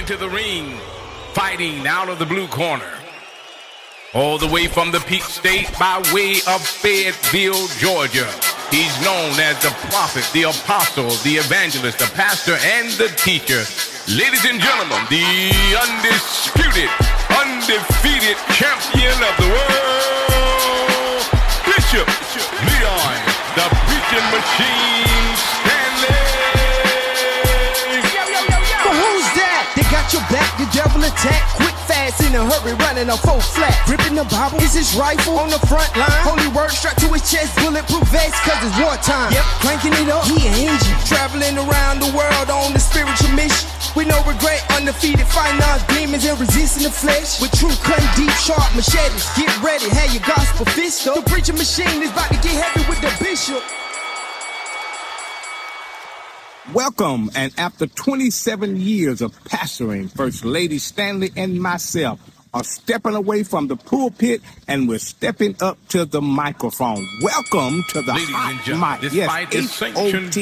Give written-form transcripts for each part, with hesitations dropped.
into the ring, fighting out of the blue corner. All the way from the Peak State by way of Fayetteville, Georgia. He's known as the prophet, the apostle, the evangelist, the pastor, and the teacher. Ladies and gentlemen, the undisputed, undefeated champion of the world, Bishop Leon, the preaching machine, Stanley. But who's that? They got your back, the devil attack. Quick, fast, in a hurry, running a full flat. Gripping the Bible, is his rifle on the front line. Holy word strapped to his chest, bulletproof vest, cause it's wartime. Yep, cranking it up, he an engine. Traveling around the world on the spiritual mission. With no regret, undefeated, fighting our demons and resisting the flesh. With true cutting, deep, sharp machetes. Get ready, have your gospel fist up. The preaching machine is about to get heavy with the bishop. Welcome, and after 27 years of pastoring, First Lady Stanley and myself are stepping away from the pulpit and we're stepping up to the microphone. Welcome to the hot mic. Yes, H-O-T,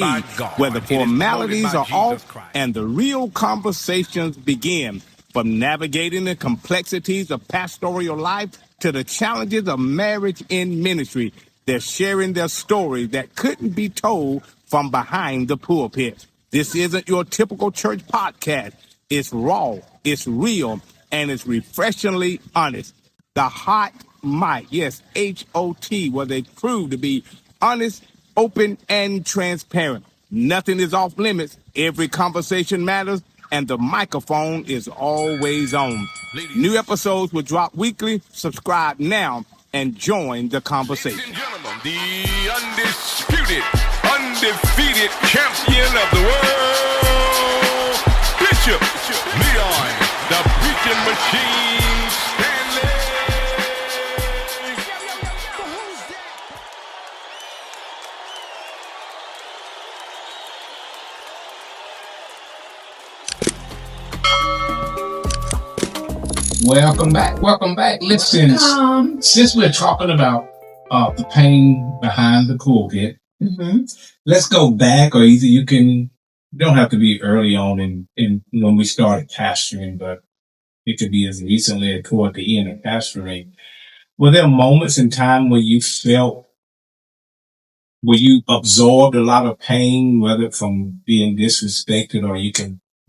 where the formalities are off and the real conversations begin. From navigating the complexities of pastoral life to the challenges of marriage in ministry, they're sharing their story that couldn't be told from behind the pulpit. This isn't your typical church podcast. It's raw, it's real, and it's refreshingly honest. The hot mic, yes, H-O-T, where they prove to be honest, open, and transparent. Nothing is off limits. Every conversation matters, and the microphone is always on. New episodes will drop weekly. Subscribe now and join the conversation. Ladies and gentlemen, the undisputed, undefeated champion of the world, Bishop Leon, the preaching machine, Stanley. Welcome back. Listen, since we're talking about the pain behind the pulpit, let's go back, or either you don't have to be early on in when we started pastoring, but it could be as recently as toward the end of pastoring. Were there moments in time where you absorbed a lot of pain, whether from being disrespected, or you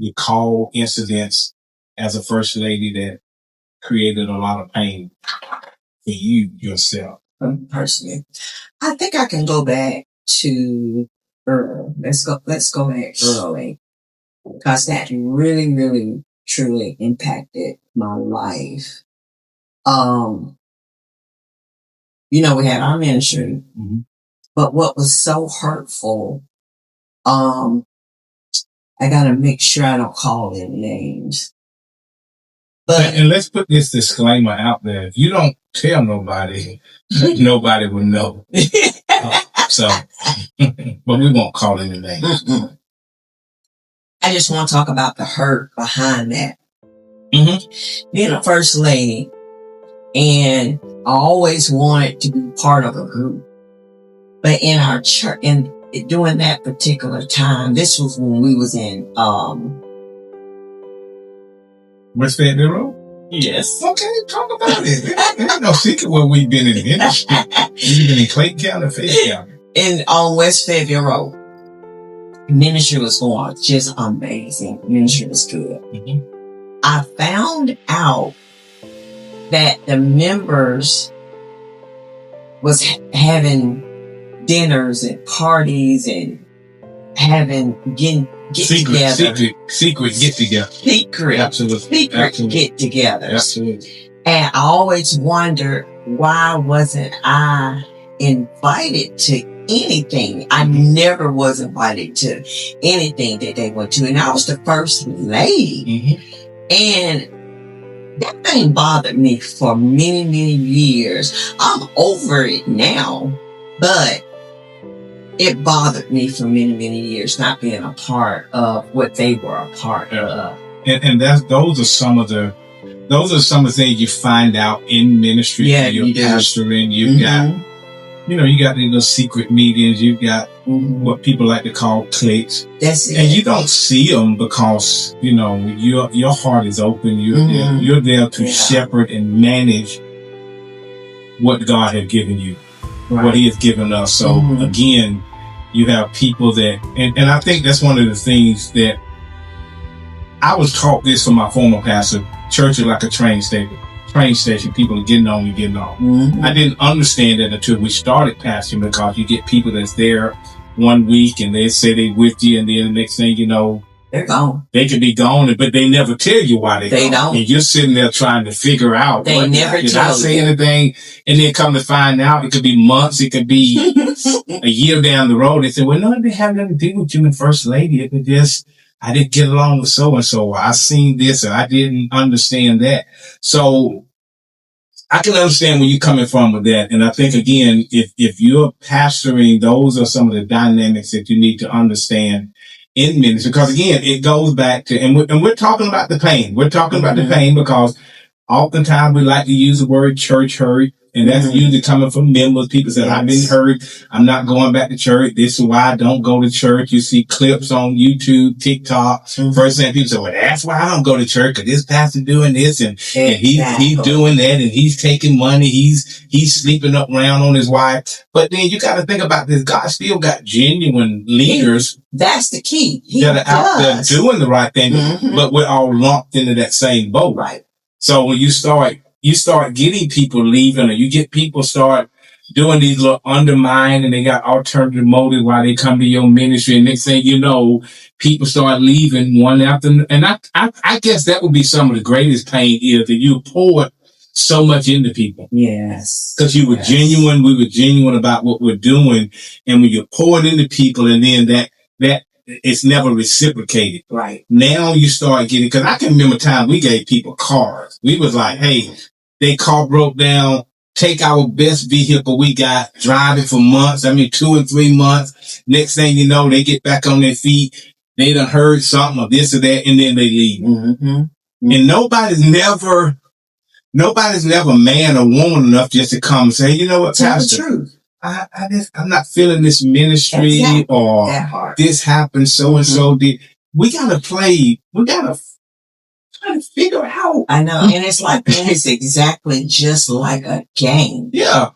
recall incidents as a first lady that created a lot of pain for you yourself? Personally, I think I can go back to let's go back early, because that really, really, truly impacted my life. We had our ministry, but what was so hurtful, I gotta make sure I don't call any names. But and let's put this disclaimer out there: if you don't tell nobody, nobody will know. But we won't call any names. I just want to talk about the hurt behind that. Being a first lady, and I always wanted to be part of a group. But in our church, during that particular time, this was when we was in West Fayetteville Road? Yes. Okay, talk about it. There's no secret where we've been in the industry. We've been in Clayton County, Fayetteville County. And on West Fayetteville Road. Ministry was going just amazing. Ministry was good. I found out that the members was having dinners and parties and getting Secret get-together. Absolutely. Get-togethers. Absolutely. And I always wondered, why wasn't I invited to anything? I never was invited to anything that they went to. And I was the first lady. And that thing bothered me for many, many years. I'm over it now, but it bothered me for many, many years not being a part of what they were a part of. And those are some of the things you find out in ministry. Yeah, you're you do. pastoring. You've got you got these little secret meetings. You got what people like to call cliques. That's it. And you don't see them because, your heart is open. You're there to shepherd and manage what God has given you, what He has given us. So again, you have people that, and I think that's one of the things that I was taught this from my former pastor. Church is like a train station. People are getting on and getting off. I didn't understand that until we started pastoring, because you get people that's there 1 week and they say they with you, and then the next thing you know, they're gone. They could be gone, but they never tell you why they don't. And you're sitting there trying to figure out. They never did I say anything? And then come to find out, it could be months, it could be a year down the road. They say, well, no, it didn't have nothing to do with you and First Lady. It was just, I didn't get along with so and so. I seen this, or I didn't understand that. So I can understand where you're coming from with that. And I think, again, if you're pastoring, those are some of the dynamics that you need to understand in ministry. Because again, it goes back to, and we're talking about the pain. We're talking about the pain because oftentimes we like to use the word church hurt. And that's usually coming from members. People say, I've been hurt. I'm not going back to church. This is why I don't go to church. You see clips on YouTube, TikTok. First thing people say, well, that's why I don't go to church, because this pastor doing this and he's doing that, and he's taking money. He's sleeping up around on his wife. But then you got to think about this. God still got genuine leaders. That's the key. That are out there doing the right thing, but we're all lumped into that same boat. Right. So when you start getting people leaving, or you get people start doing these little undermine, and they got alternative motives why they come to your ministry. And next thing you know, people start leaving one after. And I guess that would be some of the greatest pain, is that you poured so much into people. Yes. Because you were genuine. We were genuine about what we're doing. And when you pour it into people, and then that it's never reciprocated. Right. Now you start getting, because I can remember time we gave people cars. We was like, hey, their car broke down, take our best vehicle we got, drive it for months. 2 and 3 months. Next thing you know, they get back on their feet. They done heard something of this or that, and then they leave. And nobody's never man or woman enough just to come and say, you know what, Pastor? Tell the truth. I'm not feeling this ministry, or this happened, so and so did. We gotta try to figure out. I know, and it's exactly just like a game. Yeah.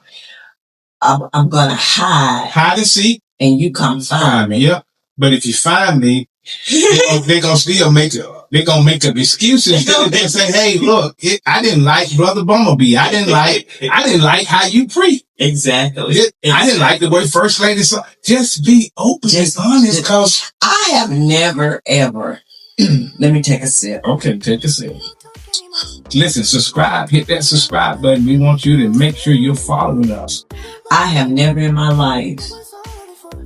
I'm gonna hide and seek, and you come find me. Yeah. But if you find me, they're gonna still they're gonna make up excuses. They say, hey, look, I didn't like Brother Bumblebee. I didn't like how you preach. Exactly. I didn't like the way First Lady saw. Just be open and honest, because I have never, ever. Let me take a sip. Okay, take a sip. Listen, subscribe. Hit that subscribe button. We want you to make sure you're following us. I have never in my life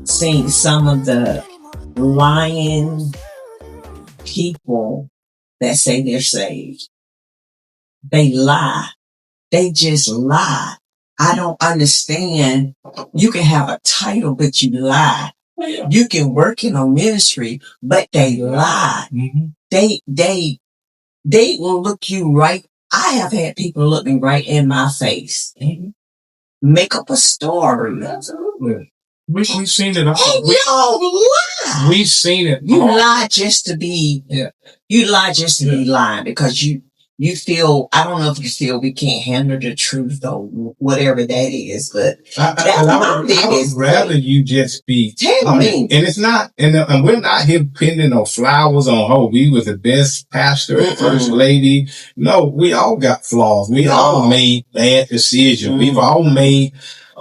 seen some of the lying people that say they're saved. They lie. They just lie. I don't understand. You can have a title, but you lie. You can work in a ministry, but they lie. They will look you right. I have had people look me right in my face. Make up a story. Absolutely. We've seen it all. And y'all lie. We've seen it. You lie just to be. You lie just to be lying, because you feel. I don't know if you feel we can't handle the truth, though, whatever that is. But I would rather you just be. Tell me. And it's not. And we're not here pinning no flowers on Hope. He was the best pastor, First Lady. No, we all got flaws. We all made bad decisions. We've all made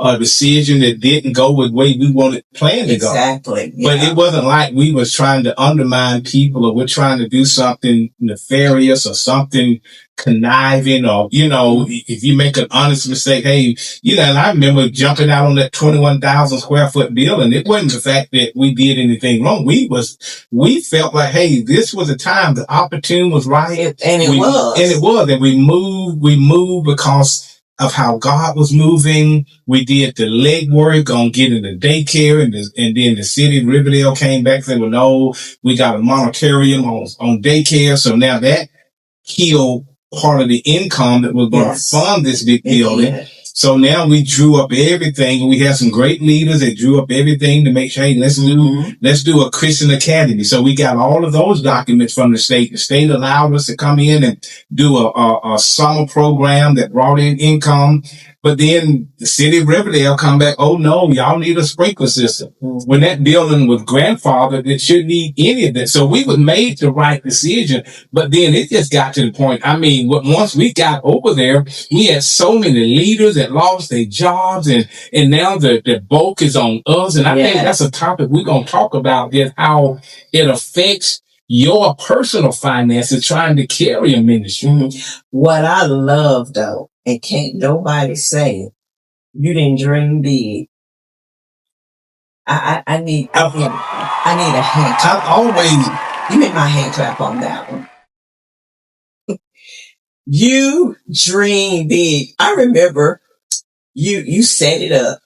a decision that didn't go with the way we planned to go. Exactly. But it wasn't like we was trying to undermine people, or we're trying to do something nefarious or something conniving, or, if you make an honest mistake, hey, and I remember jumping out on that 21,000 square foot building. It wasn't the fact that we did anything wrong. We felt like, hey, this was a time, the opportunity was right. And it was. And we moved because of how God was moving. We did the legwork on getting the daycare, and then the city of Riverdale came back and said, well, no, we got a monetarium on daycare. So now that killed part of the income that was going to fund this big building. So now we drew up everything. We have some great leaders that drew up everything to make sure, hey, let's do a Christian academy. So we got all of those documents from the state. The state allowed us to come in and do a summer program that brought in income. But then the city of Riverdale come back, oh no, y'all need a sprinkler system. When that building was grandfathered, it shouldn't need any of that. So we was made the right decision. But then it just got to the point. I mean, once we got over there, we had so many leaders that lost their jobs, and now the bulk is on us. And I think that's a topic we're going to talk about, is how it affects your personal finances trying to carry a ministry. What I love though, and can't nobody say you didn't dream big. I need a hand clap. You make my hand clap on that one. You dream big. I remember you set it up.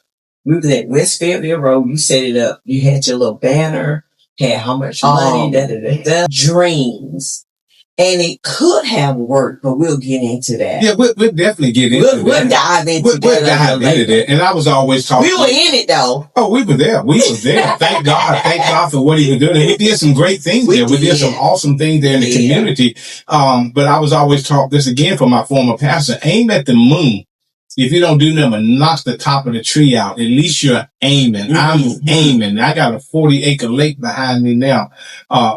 We was at West Fairview Road. You set it up. You had your little banner, had how much money, dreams. And it could have worked, but we'll get into that. Yeah, we'll definitely get into that. We'll dive into that. We'll dive into that. And I was always talking. We were in it though. Oh, we were there. Thank God. Thank God for what he was doing. And we did some great things there. We did some awesome things there in the community. But I was always taught this again from my former pastor: aim at the moon. If you don't do nothing but knock the top of the tree out, at least you're aiming. I'm aiming. I got a 40-acre lake behind me now.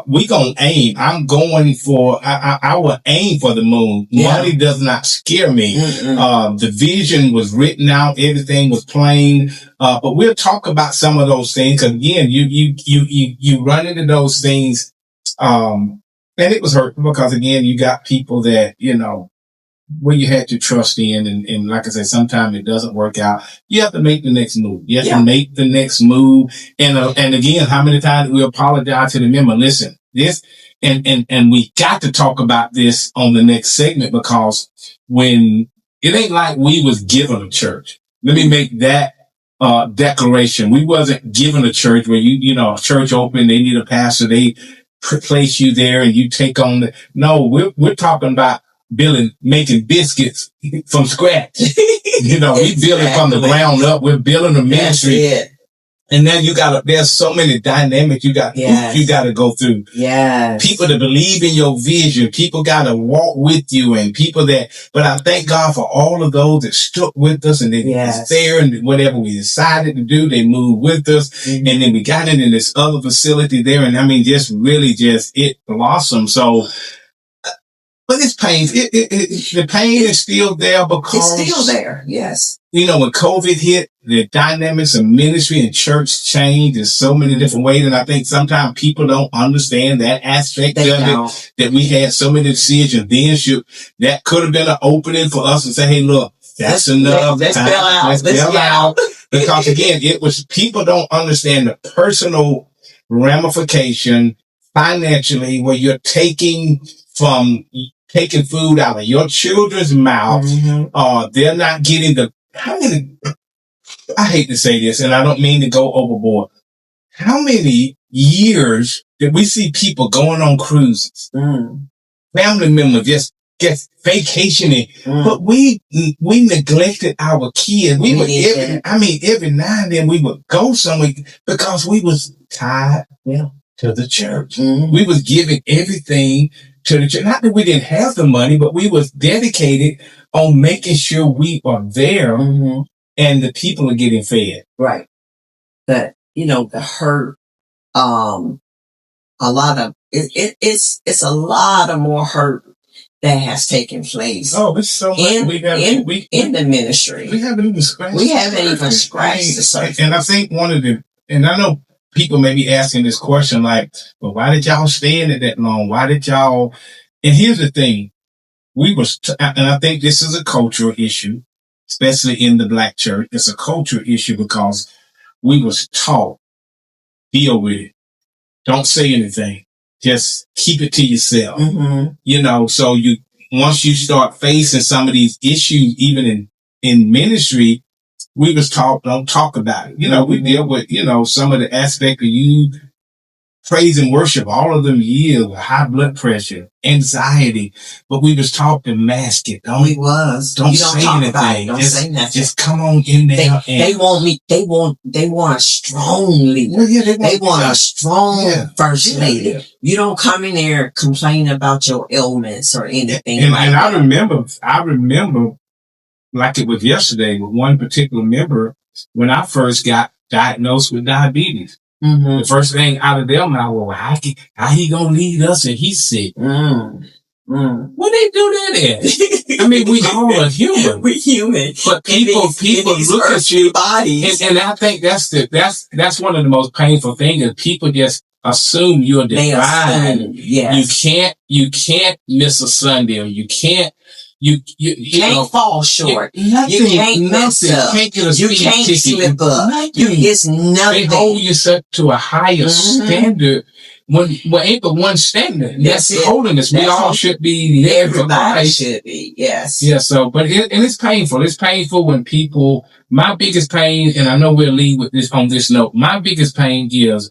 We gonna aim. I'm going for, I will aim for the moon. Money does not scare me. The vision was written out. Everything was plain. But we'll talk about some of those things. Cause again, you run into those things. And it was hurtful because again, you got people that, where you had to trust in, and like I said, sometimes it doesn't work out. You have to make the next move. You have to make the next move. And again, how many times we apologize to the member? Listen, this, and we got to talk about this on the next segment, because when it ain't like we was given a church. Let me make that declaration. We wasn't given a church where a church open, they need a pastor, they place you there and you take on no, we're talking about making biscuits from scratch. We building from the ground up. We're building a ministry. And then there's so many dynamics you got to go through. Yes. People that believe in your vision. People got to walk with you, and but I thank God for all of those that stuck with us, and they was there, and whatever we decided to do, they moved with us. And then we got into this other facility there, and I mean, it blossomed. So, but it's painful. The pain is still there because it's still there. Yes. When COVID hit, the dynamics of ministry and church changed in so many different ways. And I think sometimes people don't understand that aspect of it, that we had so many decisions then that could have been an opening for us to say, hey, look, that's enough. Let's bail out. Let's bail out. Because again, people don't understand the personal ramification financially where you're taking food out of your children's mouth. They're not getting I hate to say this, and I don't mean to go overboard. How many years did we see people going on cruises? Family members just vacationing, but we neglected our kids. Every now and then we would go somewhere because we was tied to the church. We was giving everything to the church. Not that we didn't have the money, but we was dedicated on making sure we are there and the people are getting fed. Right. The hurt, a lot of, it's a lot of more hurt that has taken place. Oh, it's so much. In the ministry. We haven't even scratched the surface. And I think and I know people may be asking this question like, well, why did y'all stay in it that long? Why did y'all? And here's the thing. And I think this is a cultural issue, especially in the Black church. It's a cultural issue because we was taught, deal with it. Don't say anything. Just keep it to yourself. So once you start facing some of these issues, even in ministry, we was taught, don't talk about it. We deal with, some of the aspect of you praise and worship all of them years with high blood pressure, anxiety, but we was taught to mask it. Don't We was. don't You don't say talk anything. about it. Don't say nothing. Just come on in there. They want a strong leader. Well, yeah, They want a strong Yeah. first Yeah, lady. yeah. You don't come in there complaining about your ailments or anything And, like and that. I remember like it was yesterday with one particular member when I first got diagnosed with diabetes. Mm-hmm. The first thing out of their mouth was, how he gonna lead us and he's sick? What they do that at? I mean, we all are human. We're human. But people look at you, bodies. and I think that's one of the most painful things is people just assume you're They divine. assume, yes. You can't miss a Sunday, or you can't you can't know, fall short. nothing, You can't mess nothing. up. Can't get a You speeding can't ticket. slip up. Nothing. It's They nothing. hold you set to a higher Mhm. standard. When ain't but one standard. And That's that's it. holiness. We That's all all- should be living for Everybody Christ. should be. Yes. Yeah, so, but and it's painful. It's painful when people, my biggest pain, and I know we'll leave with this on this note, my biggest pain is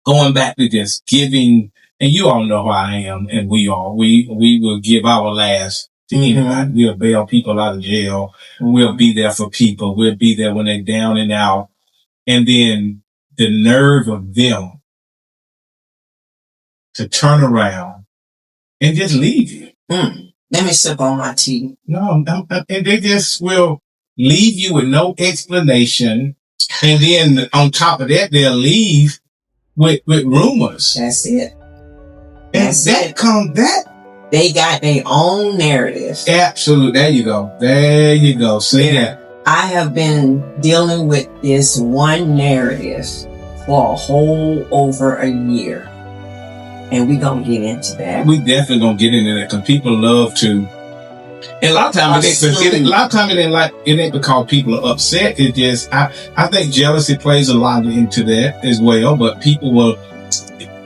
going back to this giving, and you all know how I am, and we will give our last to anybody. We'll bail people out of jail. We'll be there for people. We'll be there when they're down and out. And then the nerve of them to turn around and just leave you. Let me sip on my tea. No, and they just will leave you with no explanation. And then on top of that, they'll leave with rumors. That's it. And That's that They got their own narrative. absolute. There you go. Say that. I have been dealing with this one narrative for a whole over a year. And we're going to get into that. We definitely gonna get into that because people love to. And a lot of times it ain't because people are upset. It just, I think jealousy plays a lot into that as well. But people will,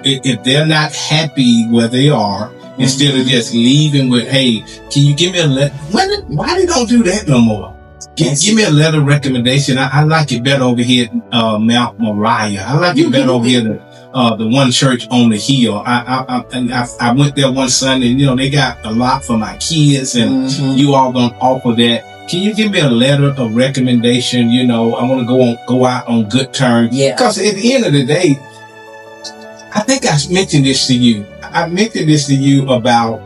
if they're not happy where they are, instead of just leaving with, hey, can you give me a letter? Why they don't do that no more? Give me a letter recommendation. I like it better over here at Mount Moriah. I like it better over here at the one church on the hill. I went there one Sunday and, they got a lot for my kids and you all gonna offer that. Can you give me a letter of recommendation? I want to go out on good terms. Yeah. Because at the end of the day, I think I mentioned this to you. I mentioned this to you about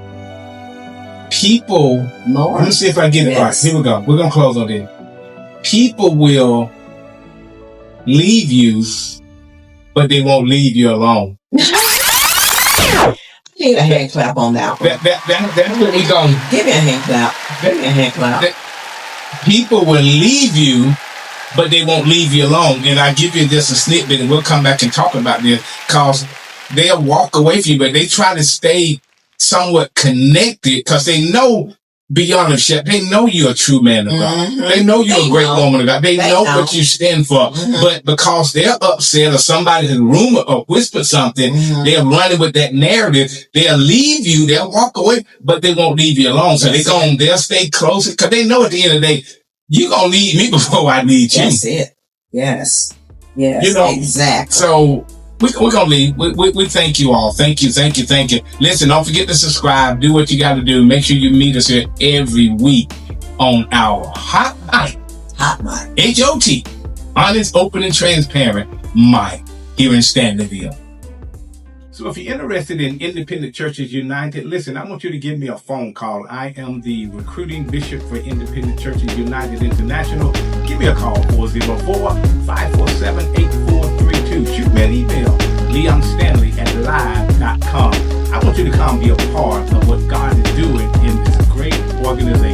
people. More. Let me see if I get it right. Here we go. We're going to close on this. People will leave you, but they won't leave you alone. I need a hand clap on that one. That's what we going. Give me a hand clap. Give me a hand clap. People will leave you, but they won't leave you alone. And I give you just a snippet, and we'll come back and talk about this, because they'll walk away from you, but they try to stay somewhat connected because they know beyond a shadow, they know you're a true man of God. They know you're a great woman of God. They know what you stand for. But because they're upset or somebody has rumored or whispered something, they're running with that narrative. They'll leave you, they'll walk away, but they won't leave you alone. So they'll stay close because they know at the end of the day, you're going to leave me before I need you. That's it. Yes. Exactly. So we're going to leave. We thank you all. Thank you. Listen, don't forget to subscribe. Do what you got to do. Make sure you meet us here every week on our Hot Mic. HOT. Honest, open, and transparent mic here in Stanleyville. So if you're interested in Independent Churches United, listen, I want you to give me a phone call. I am the recruiting bishop for Independent Churches United International. Give me a call, 404-547-8432. Shoot me an email, leonstanley@live.com. I want you to come be a part of what God is doing in this great organization.